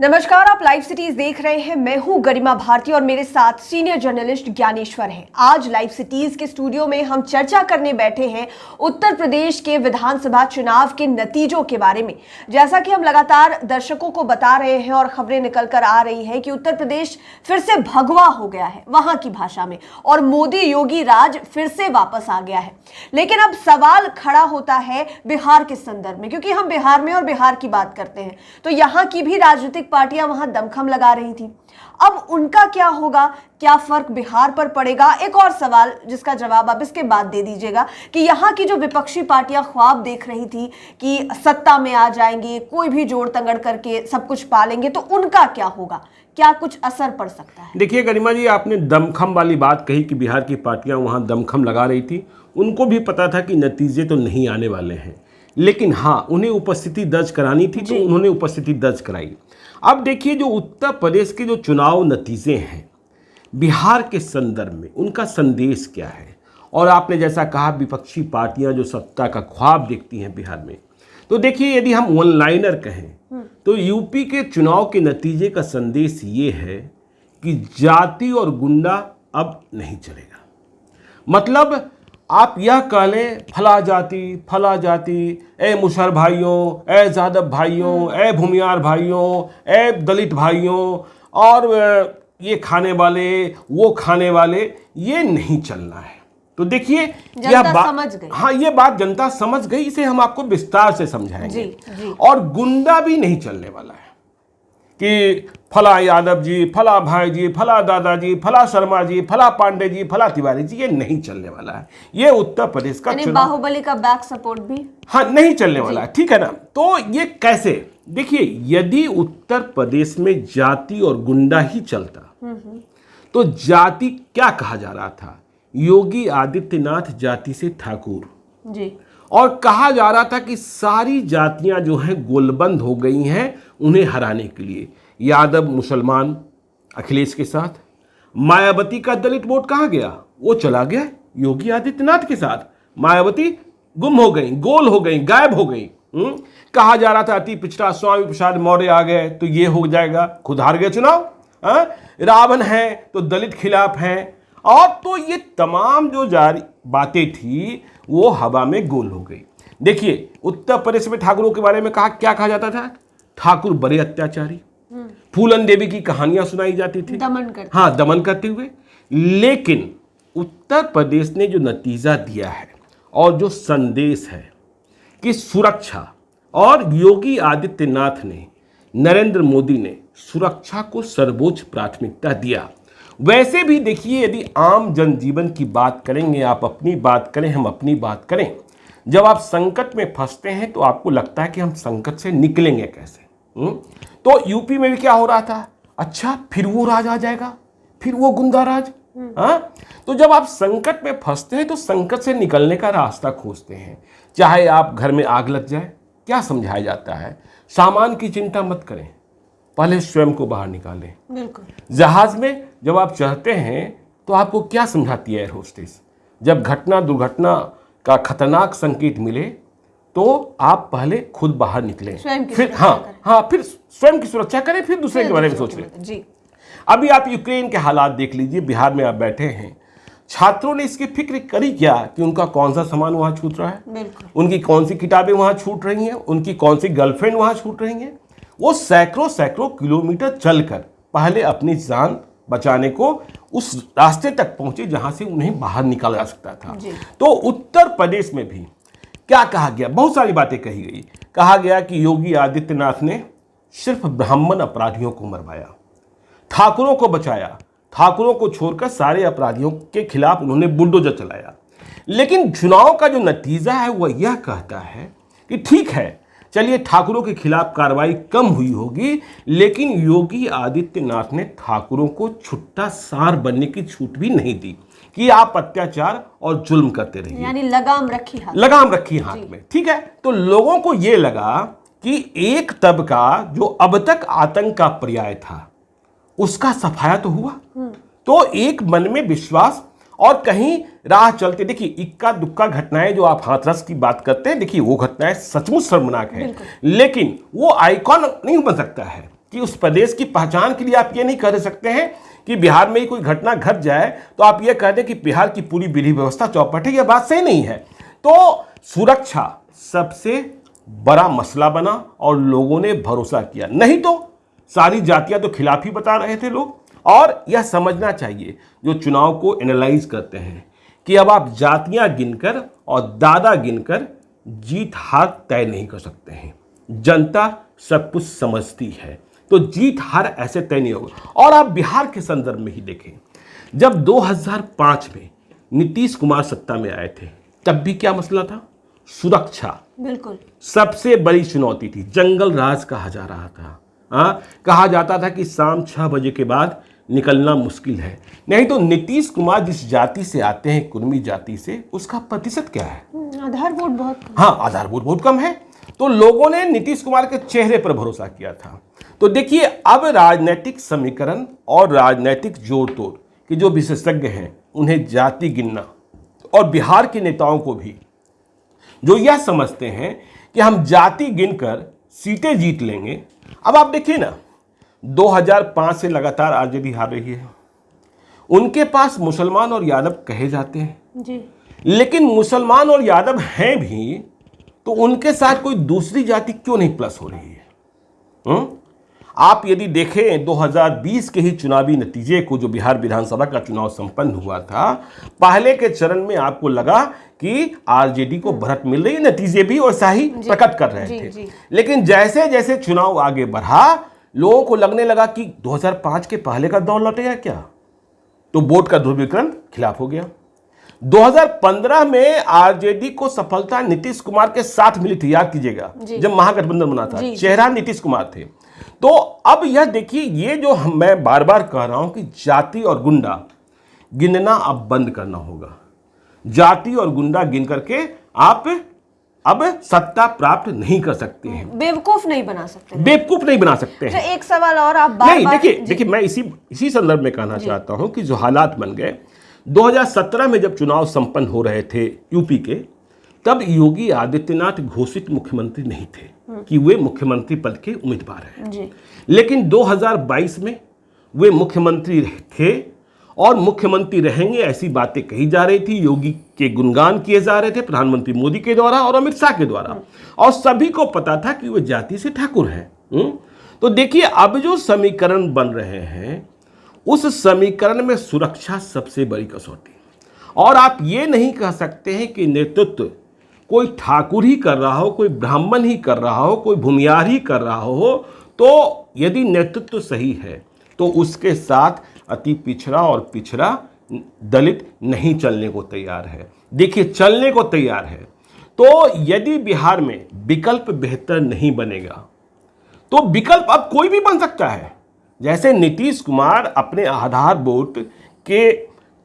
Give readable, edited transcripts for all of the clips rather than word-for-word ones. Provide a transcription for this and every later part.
नमस्कार, आप live cities देख रहे हैं। मैं हूं गरिमा भारती और मेरे साथ सीनियर जर्नलिस्ट ज्ञानेश्वर हैं। आज लाइव सिटीज के स्टूडियो में हम चर्चा करने बैठे हैं उत्तर प्रदेश के विधानसभा चुनाव के नतीजों के बारे में। जैसा कि हम लगातार दर्शकों को बता रहे हैं और खबरें निकल कर आ रही है कि उत्तर प्रदेश फिर से भगवा हो गया है वहां की भाषा में, और मोदी योगी राज फिर से वापस आ गया है। लेकिन अब सवाल खड़ा होता है बिहार के संदर्भ में, क्योंकि हम बिहार में और बिहार की बात करते हैं तो यहाँ की भी राजनीतिक पार्टियां वहां दमखम लगा रही थी। अब उनका क्या होगा, क्या फर्क बिहार पर पड़ेगा? एक और सवाल जिसका जवाब आप इसके बाद दे दीजिएगा कि यहाँ की जो विपक्षी पार्टियां ख्वाब देख रही थी कि सत्ता में आ जाएंगे, कोई भी जोड़ तंगड़ करके सब कुछ पालेंगे, तो उनका क्या होगा? क्या कुछ असर पड़ सकता है? देखिए गरिमा जी, आपने दमखम वाली बात कही कि बिहार की पार्टियां वहां दमखम लगा रही थी। उनको भी पता था कि नतीजे तो नहीं आने वाले हैं, लेकिन हाँ, उन्हें उपस्थिति दर्ज करानी थी तो उन्होंने उपस्थिति दर्ज कराई। अब देखिए, जो उत्तर प्रदेश के जो चुनाव नतीजे हैं बिहार के संदर्भ में, उनका संदेश क्या है? और आपने जैसा कहा, विपक्षी पार्टियां जो सत्ता का ख्वाब देखती हैं बिहार में, तो देखिए, यदि हम वन लाइनर कहें तो यूपी के चुनाव के नतीजे का संदेश ये है कि जाति और गुंडा अब नहीं चलेगा। मतलब आप यह कह लें, फला जाति, ए मुसहर भाइयों, ए जादव भाइयों, ए भूमियार भाइयों, ए दलित भाइयों, और ये खाने वाले, वो खाने वाले, ये नहीं चलना है। तो देखिए, यह बात समझ गई। हाँ, ये बात जनता समझ गई। इसे हम आपको विस्तार से समझाएंगे। जी। और गुंडा भी नहीं चलने वाला है कि फला यादव जी, फला भाई जी, फला दादाजी, फला शर्मा जी, फला पांडे जी, फला तिवारी जी, ये नहीं चलने वाला है। ये उत्तर प्रदेश का चुनाव, बाहुबली का बैक सपोर्ट भी नहीं चलने वाला है। ठीक है ना? तो ये कैसे? देखिए, यदि उत्तर प्रदेश में जाति और गुंडा ही चलता तो जाति क्या कहा जा रहा था? योगी आदित्यनाथ जाति से ठाकुर जी, और कहा जा रहा था कि सारी जातियां जो हैं गोलबंद हो गई हैं उन्हें हराने के लिए। यादव मुसलमान अखिलेश के साथ, मायावती का दलित वोट कहाँ गया? वो चला गया योगी आदित्यनाथ के साथ। मायावती गुम हो गई, गोल हो गई, गायब हो गई। कहा जा रहा था अति पिछड़ा स्वामी प्रसाद मौर्य आ गए तो ये हो जाएगा, खुद हार गए चुनाव। रावण है तो दलित खिलाफ हैं, और तो ये तमाम जो जारी बातें थी वो हवा में गोल हो गई। देखिए, उत्तर प्रदेश में ठाकुरों के बारे में क्या कहा जाता था? ठाकुर बड़े अत्याचारी। फूलन देवी की कहानियां सुनाई जाती थी, दमन करते हुए। लेकिन उत्तर प्रदेश ने जो नतीजा दिया है और जो संदेश है कि सुरक्षा, और योगी आदित्यनाथ ने, नरेंद्र मोदी ने सुरक्षा को सर्वोच्च प्राथमिकता दिया। वैसे भी देखिए, यदि आम जनजीवन की बात करेंगे, आप अपनी बात करें, हम अपनी बात करें, जब आप संकट में फंसते हैं तो आपको लगता है कि हम संकट से निकलेंगे कैसे। तो यूपी में भी क्या हो रहा था? अच्छा, फिर वो राज आ जाएगा, फिर वो गुंडा राज। तो जब आप संकट में फंसते हैं तो संकट से निकलने का रास्ता खोजते हैं। चाहे आप घर में आग लग जाए, क्या समझाया जाता है? सामान की चिंता मत करें, पहले स्वयं को बाहर निकालें। बिल्कुल। जहाज में जब आप चढ़ते हैं तो आपको क्या समझाती है एयर होस्टेस? जब दुर्घटना का खतरनाक संकेत मिले तो आप पहले खुद बाहर निकलें, फिर फिर स्वयं की सुरक्षा करें, फिर दूसरे के बारे में सोचें। जी। अभी आप यूक्रेन के हालात देख लीजिए। बिहार में आप बैठे हैं, छात्रों ने इसकी फिक्र करी क्या कि उनका कौन सा सामान वहां छूट रहा है, उनकी कौन सी किताबें वहां छूट रही हैं, उनकी कौन सी गर्लफ्रेंड वहां छूट रही हैं? वो सैकड़ों किलोमीटर चलकर पहले अपनी जान बचाने को उस रास्ते तक पहुंचे जहां से उन्हें बाहर निकाला जा सकता था। तो उत्तर प्रदेश में भी क्या कहा गया? बहुत सारी बातें कही गई। कहा गया कि योगी आदित्यनाथ ने सिर्फ ब्राह्मण अपराधियों को मरवाया, ठाकुरों को बचाया, ठाकुरों को छोड़कर सारे अपराधियों के खिलाफ उन्होंने बुलडोजर चलाया। लेकिन चुनाव का जो नतीजा है वह यह कहता है कि ठीक है, चलिए, ठाकुरों के खिलाफ कार्रवाई कम हुई होगी, लेकिन योगी आदित्यनाथ ने ठाकुरों को छुट्टा सार बनने की छूट भी नहीं दी कि आप अत्याचार और जुल्म करते रहिए, यानी लगाम रखी हाथ में। ठीक है, तो लोगों को यह लगा कि एक तबका जो अब तक आतंक का पर्याय था उसका सफाया तो हुआ। तो एक मन में विश्वास, और कहीं राह चलते, देखिए, इक्का दुक्का घटनाएं जो आप हाथरस की बात करते हैं, देखिए वो घटनाएं सचमुच शर्मनाक है, लेकिन वो आइकॉन नहीं बन सकता है। कि उस प्रदेश की पहचान के लिए आप ये नहीं कह सकते हैं कि बिहार में ही कोई घटना घट जाए तो आप ये कह दें कि बिहार की पूरी विधि व्यवस्था चौपट है। यह बात सही नहीं है। तो सुरक्षा सबसे बड़ा मसला बना और लोगों ने भरोसा किया, नहीं तो सारी जातियां तो खिलाफ ही बता रहे थे लोग। और यह समझना चाहिए जो चुनाव को एनालाइज करते हैं कि अब आप जातियां गिनकर और दादा गिनकर जीत हार तय नहीं कर सकते हैं। जनता सब कुछ समझती है, तो जीत हार ऐसे तय नहीं होगा। और आप बिहार के संदर्भ में ही देखें, जब 2005 में नीतीश कुमार सत्ता में आए थे तब भी क्या मसला था? सुरक्षा बिल्कुल सबसे बड़ी चुनौती थी। जंगल राज कहा जा रहा था। कहा जाता था कि शाम 6 बजे के बाद निकलना मुश्किल है। नहीं तो नीतीश कुमार जिस जाति से आते हैं, कुर्मी जाति से, उसका प्रतिशत क्या है? आधार वोट बहुत कम। हाँ, आधार वोट बहुत कम है। तो लोगों ने नीतीश कुमार के चेहरे पर भरोसा किया था। तो देखिए, अब राजनीतिक समीकरण और राजनीतिक जोड़ तोड़ के जो विशेषज्ञ हैं उन्हें जाति गिनना, और बिहार के नेताओं को भी जो यह समझते हैं कि हम जाति गिनकर सीटें जीत लेंगे। अब आप देखिए ना, 2005 से लगातार आरजेडी हार रही है। उनके पास मुसलमान और यादव कहे जाते हैं जी, लेकिन मुसलमान और यादव हैं भी, तो उनके साथ कोई दूसरी जाति क्यों नहीं प्लस हो रही है? आप यदि देखें 2020 के ही चुनावी नतीजे को, जो बिहार विधानसभा का चुनाव संपन्न हुआ था, पहले के चरण में आपको लगा कि आरजेडी को बढ़त मिल रही है, नतीजे भी वैसा ही प्रकट कर रहे थे। लेकिन जैसे जैसे चुनाव आगे बढ़ा, लोगों को लगने लगा कि 2005 के पहले का दौर लौटेगा क्या, तो वोट का ध्रुवीकरण खिलाफ हो गया। 2015 में आरजेडी को सफलता नीतीश कुमार के साथ मिली थी, याद कीजिएगा, जब महागठबंधन बना था, चेहरा नीतीश कुमार थे। तो अब यह देखिए, ये जो मैं बार बार कह रहा हूं कि जाति और गुंडा गिनना अब बंद करना होगा। जाति और गुंडा गिन करके आप अब सत्ता प्राप्त नहीं कर सकते हैं, बेवकूफ नहीं बना सकते, बेवकूफ नहीं बना सकते हैं। एक सवाल और आप बार नहीं, बार देखिए मैं इसी संदर्भ में कहना चाहता हूं कि जो हालात बन गए 2017 में, जब चुनाव संपन्न हो रहे थे यूपी के, तब योगी आदित्यनाथ घोषित मुख्यमंत्री नहीं थे कि वे मुख्यमंत्री पद के उम्मीदवार हैं। लेकिन 2022 में वे मुख्यमंत्री थे और मुख्यमंत्री रहेंगे, ऐसी बातें कही जा रही थी। योगी के गुणगान किए जा रहे थे प्रधानमंत्री मोदी के द्वारा और अमित शाह के द्वारा, और सभी को पता था कि वे जाति से ठाकुर हैं। तो देखिए, अब जो समीकरण बन रहे हैं, उस समीकरण में सुरक्षा सबसे बड़ी कसौटी। और आप ये नहीं कह सकते हैं कि नेतृत्व कोई ठाकुर ही कर रहा हो, कोई ब्राह्मण ही कर रहा हो, कोई भूमियार ही कर रहा हो। तो यदि नेतृत्व सही है तो उसके साथ अति पिछड़ा और पिछड़ा दलित नहीं चलने को तैयार है। देखिए, चलने को तैयार है। तो यदि बिहार में विकल्प बेहतर नहीं बनेगा तो विकल्प अब कोई भी बन सकता है। जैसे नीतीश कुमार अपने आधार वोट के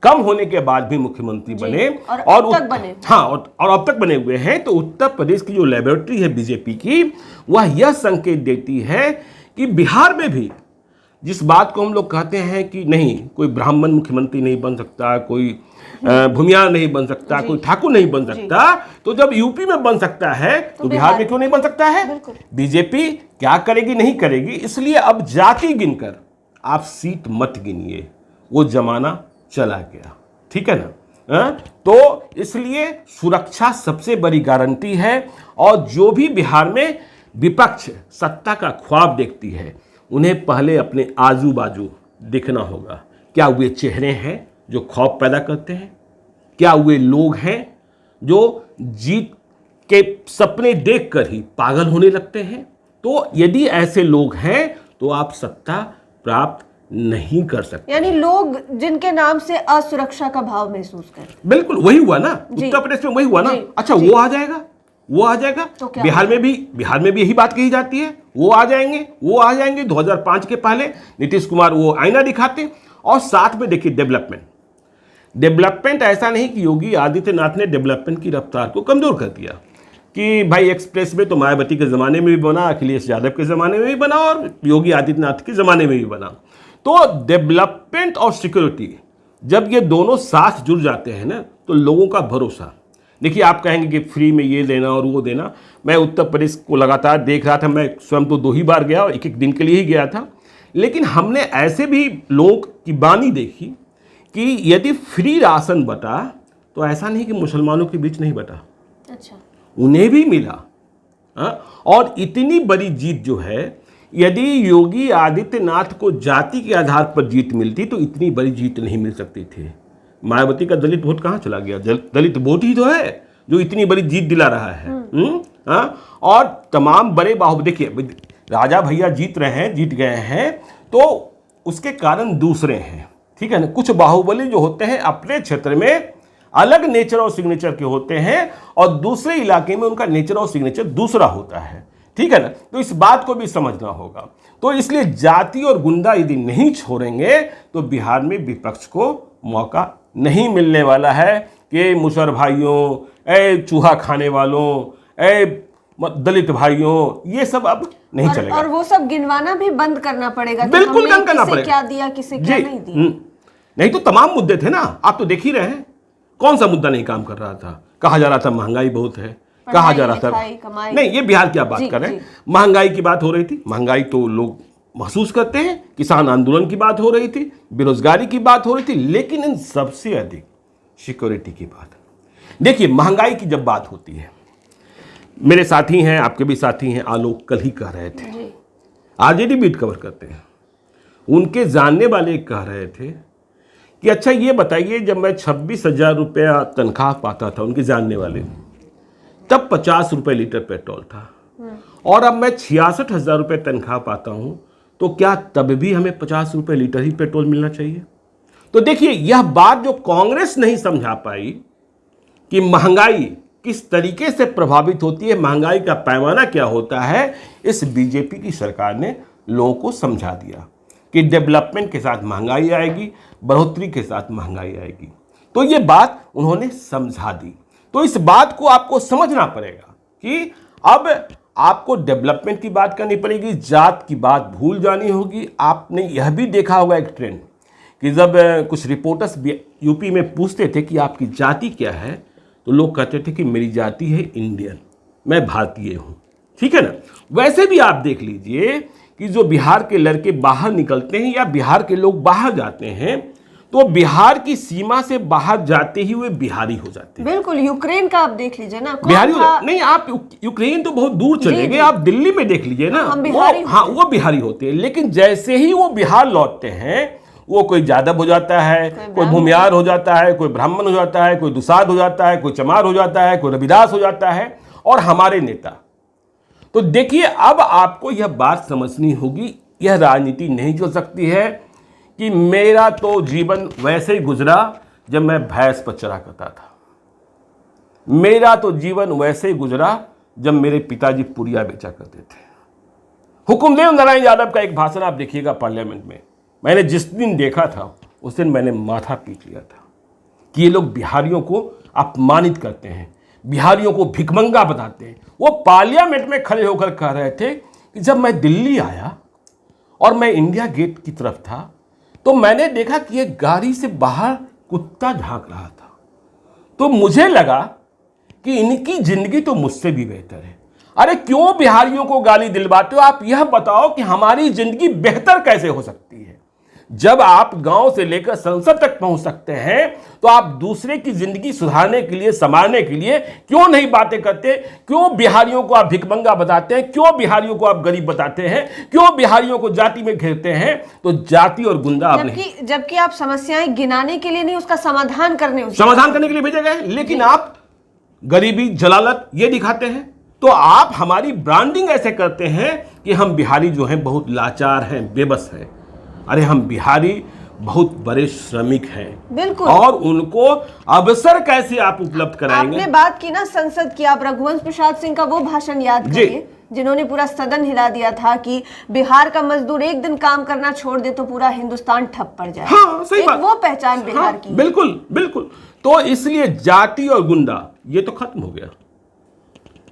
कम होने के बाद भी मुख्यमंत्री बने और अब तक बने, हाँ, और अब तक बने हुए हैं। तो उत्तर प्रदेश की जो लेबोरेटरी है बीजेपी की, वह यह संकेत देती है कि बिहार में भी जिस बात को हम लोग कहते हैं कि नहीं, कोई ब्राह्मण मुख्यमंत्री नहीं बन सकता, कोई भूमियार नहीं बन सकता, कोई ठाकुर नहीं बन सकता, तो जब यूपी में बन सकता है तो बिहार में क्यों नहीं बन सकता है? बीजेपी क्या करेगी, नहीं करेगी। इसलिए अब जाति गिनकर आप सीट मत गिनिए, वो जमाना चला गया, ठीक है ना? तो इसलिए सुरक्षा सबसे बड़ी गारंटी है। और जो भी बिहार में विपक्ष सत्ता का ख्वाब देखती है, उन्हें पहले अपने आजू बाजू देखना होगा। क्या वे चेहरे हैं जो खौफ पैदा करते हैं? क्या वे लोग हैं जो जीत के सपने देखकर ही पागल होने लगते हैं? तो यदि ऐसे लोग हैं तो आप सत्ता प्राप्त नहीं कर सकते। यानी लोग जिनके नाम से असुरक्षा का भाव महसूस करते। बिल्कुल वही हुआ ना, उत्तर प्रदेश में वही हुआ ना। अच्छा, वो आ जाएगा तो बिहार में भी यही बात कही जाती है, वो आ जाएंगे 2005 के पहले नीतीश कुमार वो आईना दिखाते। और साथ में देखिए डेवलपमेंट ऐसा नहीं कि योगी आदित्यनाथ ने डेवलपमेंट की रफ्तार को कमजोर कर दिया कि भाई एक्सप्रेस में तो मायावती के ज़माने में भी बना, अखिलेश यादव के ज़माने में भी बना और योगी आदित्यनाथ के ज़माने में भी बना। तो डेवलपमेंट और सिक्योरिटी जब ये दोनों साथ जुड़ जाते हैं ना, तो लोगों का भरोसा देखिए, आप कहेंगे कि फ्री में ये देना और वो देना। मैं उत्तर प्रदेश को लगातार देख रहा था, मैं स्वयं तो 2 ही बार गया और 1-1 दिन के लिए ही गया था, लेकिन हमने ऐसे भी लोगों की बानी देखी कि यदि फ्री राशन बटा तो ऐसा नहीं कि मुसलमानों के बीच नहीं बटा, अच्छा, उन्हें भी मिला। और इतनी बड़ी जीत जो है, यदि योगी आदित्यनाथ को जाति के आधार पर जीत मिलती तो इतनी बड़ी जीत नहीं मिल सकती थी। मायावती का दलित वोट कहाँ चला गया? दलित वोट ही तो है जो इतनी बड़ी जीत दिला रहा है। और तमाम बड़े बाहुबली, देखिए राजा भैया जीत रहे हैं, जीत गए हैं, तो उसके कारण दूसरे हैं, ठीक है ना। कुछ बाहुबली जो होते हैं अपने क्षेत्र में अलग नेचर और सिग्नेचर के होते हैं और दूसरे इलाके में उनका नेचर और सिग्नेचर दूसरा होता है, ठीक है ना। तो इस बात को भी समझना होगा। तो इसलिए जाति और गुंडा यदि नहीं छोड़ेंगे तो बिहार में विपक्ष को मौका नहीं मिलने वाला है कि मुसर भाइयों, ए चूहा खाने वालों, ए दलित भाइयों, ये सब अब नहीं चलेगा। और वो सब गिनवाना भी बंद करना पड़ेगा। बिल्कुल बंद करना पड़ेगा, क्या दिया, किसे क्या नहीं दिया। नहीं तो तमाम मुद्दे थे ना, आप तो देख ही रहे हैं। कौन सा मुद्दा नहीं काम कर रहा था? कहा जा रहा था महंगाई बहुत है, कहा जा रहा था नहीं, ये बिहार की आप बात कर रहे हैं, महंगाई की बात हो रही थी। महंगाई तो लोग महसूस करते हैं, किसान आंदोलन की बात हो रही थी, बेरोजगारी की बात हो रही थी, लेकिन इन सबसे अधिक सिक्योरिटी की बात। देखिए, महंगाई की जब बात होती है, मेरे साथी हैं, आपके भी साथी हैं, आलोक कल ही कह रहे थे, आरजेडी बीट कवर करते हैं, उनके जानने वाले कह रहे थे कि अच्छा ये बताइए, जब मैं 26,000 रुपया तनख्वाह पाता था, उनके जानने वाले, तब 50 रुपये लीटर पेट्रोल था, और अब मैं 66,000 रुपये तनख्वाह पाता हूँ, तो क्या तब भी हमें 50 रुपये लीटर ही पेट्रोल मिलना चाहिए? तो देखिए, यह बात जो कांग्रेस नहीं समझा पाई कि महंगाई किस तरीके से प्रभावित होती है, महंगाई का पैमाना क्या होता है, इस बीजेपी की सरकार ने लोगों को समझा दिया कि डेवलपमेंट के साथ महंगाई आएगी, बढ़ोतरी के साथ महंगाई आएगी। तो ये बात उन्होंने समझा दी। तो इस बात को आपको समझना पड़ेगा कि अब आपको डेवलपमेंट की बात करनी पड़ेगी, जात की बात भूल जानी होगी। आपने यह भी देखा होगा एक ट्रेंड कि जब कुछ रिपोर्टर्स यूपी में पूछते थे कि आपकी जाति क्या है, तो लोग कहते थे कि मेरी जाति है इंडियन, मैं भारतीय हूँ, ठीक है ना। वैसे भी आप देख लीजिए कि जो बिहार के लड़के बाहर निकलते हैं या बिहार के लोग बाहर जाते हैं, तो बिहार की सीमा से बाहर जाते ही वे बिहारी हो जाते हैं। बिल्कुल, यूक्रेन का आप देख लीजिए ना, बिहारी नहीं, आप यूक्रेन तो बहुत दूर चले गए, आप दिल्ली में देख लीजिए ना, वो बिहारी होते हैं। लेकिन जैसे ही वो बिहार लौटते हैं, वो कोई यादव हो जाता है, कोई भूमियार हो जाता है, कोई ब्राह्मण हो जाता है, कोई दुसाध हो जाता है, कोई चमार हो जाता है, कोई रविदास हो जाता है, और हमारे नेता। तो देखिए, अब आपको यह बात समझनी होगी, यह राजनीति नहीं चल सकती है कि मेरा तो जीवन वैसे ही गुजरा जब मैं भैंस पर चरा करता था, मेरा तो जीवन वैसे ही गुजरा जब मेरे पिताजी पुरिया बेचा करते थे। हुकुमदेव नारायण यादव का एक भाषण आप देखिएगा पार्लियामेंट में, मैंने जिस दिन देखा था उस दिन मैंने माथा पीट लिया था कि ये लोग बिहारियों को अपमानित करते हैं, बिहारियों को भिखमंगा बताते हैं। वो पार्लियामेंट में खड़े होकर कह रहे थे कि जब मैं दिल्ली आया और मैं इंडिया गेट की तरफ था, तो मैंने देखा कि एक गाड़ी से बाहर कुत्ता झांक रहा था, तो मुझे लगा कि इनकी जिंदगी तो मुझसे भी बेहतर है। अरे क्यों बिहारियों को गाली दिलवाते हो? आप यह बताओ कि हमारी जिंदगी बेहतर कैसे हो सकती है। जब आप गांव से लेकर संसद तक पहुंच सकते हैं, तो आप दूसरे की जिंदगी सुधारने के लिए, संवारने के लिए क्यों नहीं बातें करते? क्यों बिहारियों को आप भिखमंगा बताते हैं? क्यों बिहारियों को आप गरीब बताते हैं? क्यों बिहारियों को जाति में घेरते हैं? तो जाति और गुंडा आप नहीं, जबकि आप समस्याएं गिनाने के लिए नहीं, उसका समाधान करने के लिए भेजे गए, लेकिन आप गरीबी, जलालत ये दिखाते हैं। तो आप हमारी ब्रांडिंग ऐसे करते हैं कि हम बिहारी जो हैं बहुत लाचार हैं, बेबस हैं। अरे हम बिहारी बहुत बड़े श्रमिक हैं, बिल्कुल, और उनको अवसर कैसे आप उपलब्ध कराएंगे? आपने बात की ना संसद की, आप रघुवंश प्रसाद सिंह का वो भाषण याद करिए जिन्होंने पूरा सदन हिला दिया था कि बिहार का मजदूर एक दिन काम करना छोड़ दे तो पूरा हिंदुस्तान ठप पड़ जाए। हाँ, सही बात। वो पहचान बिहार की। बिल्कुल बिल्कुल। तो इसलिए जाति और गुंडा ये तो खत्म हो गया।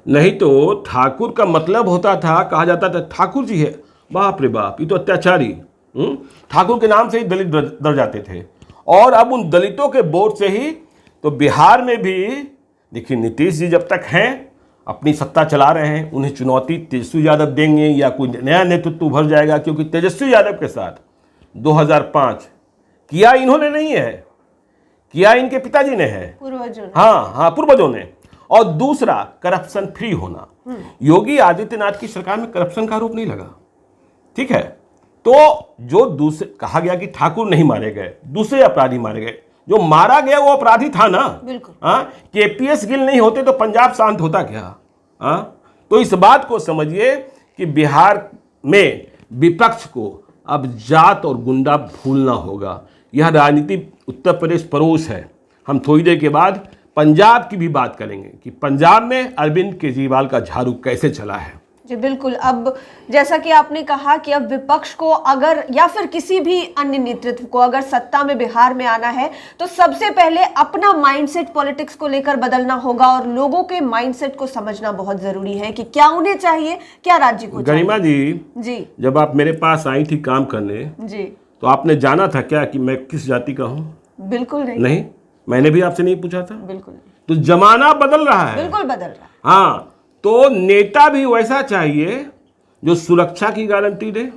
नहीं तो ठाकुर का मतलब होता था, कहा जाता था ठाकुर जी है, बाप रे बाप, ये तो अत्याचारी। ठाकुर के नाम से ही दलित डर जाते थे, और अब उन दलितों के वोट से ही तो बिहार में भी देखिए नीतीश जी जब तक हैं अपनी सत्ता चला रहे हैं, उन्हें चुनौती तेजस्वी यादव देंगे या कोई नया नेतृत्व उभर जाएगा, क्योंकि तेजस्वी यादव के साथ 2005 किया इन्होंने नहीं है, किया इनके पिताजी ने है, पूर्वजों ने। हाँ पूर्वजों ने। और दूसरा करप्शन फ्री होना। योगी आदित्यनाथ की सरकार में करप्शन का आरोप नहीं लगा, ठीक है। तो जो दूसरे कहा गया कि ठाकुर नहीं मारे गए, दूसरे अपराधी मारे गए, जो मारा गया वो अपराधी था ना। बिल्कुल। केपीएस गिल नहीं होते तो पंजाब शांत होता क्या? तो इस बात को समझिए कि बिहार में विपक्ष को अब जात और गुंडा भूलना होगा। यह राजनीति उत्तर प्रदेश पड़ोस है। हम थोड़ी देर के बाद पंजाब की भी बात करेंगे कि पंजाब में अरविंद केजरीवाल का झाड़ू कैसे चला है। जी बिल्कुल। अब जैसा कि आपने कहा कि अब विपक्ष को अगर या फिर किसी भी अन्य नेतृत्व को अगर सत्ता में बिहार में आना है तो सबसे पहले अपना माइंडसेट पॉलिटिक्स को लेकर बदलना होगा और लोगों के माइंडसेट को समझना बहुत जरूरी है कि क्या उन्हें चाहिए, क्या राज्य को चाहिए। गरिमा जी, जब आप मेरे पास आई थी काम करने जी, तो आपने जाना था क्या कि मैं किस जाति का हूँ? बिल्कुल नहीं, मैंने भी आपसे नहीं पूछा था। बिल्कुल। तो जमाना बदल रहा है, बिल्कुल बदल रहा है। हाँ, तो नेता भी वैसा चाहिए जो सुरक्षा की गारंटी दे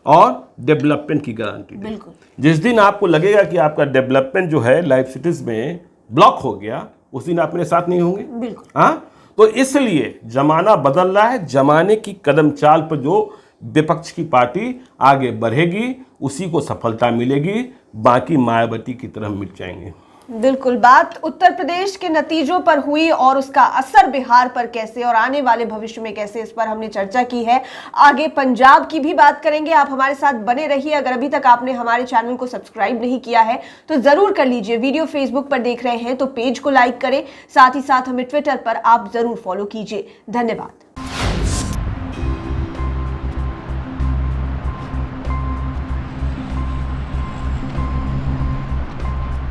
और डेवलपमेंट की गारंटी दे। बिल्कुल। जिस दिन आपको लगेगा कि आपका डेवलपमेंट जो है लाइफ सिटीज में ब्लॉक हो गया, उस दिन आप मेरे साथ नहीं होंगे। बिल्कुल। हाँ, तो इसलिए जमाना बदल रहा है। जमाने की कदम चाल पर जो विपक्ष की पार्टी आगे बढ़ेगी उसी को सफलता मिलेगी, बाकी मायावती की तरह मिट जाएंगे। बिल्कुल। बात उत्तर प्रदेश के नतीजों पर हुई और उसका असर बिहार पर कैसे और आने वाले भविष्य में कैसे, इस पर हमने चर्चा की है। आगे पंजाब की भी बात करेंगे। आप हमारे साथ बने रहिए। अगर अभी तक आपने हमारे चैनल को सब्सक्राइब नहीं किया है तो जरूर कर लीजिए। वीडियो फेसबुक पर देख रहे हैं तो पेज को लाइक करें, साथ ही साथ हमें ट्विटर पर आप जरूर फॉलो कीजिए। धन्यवाद।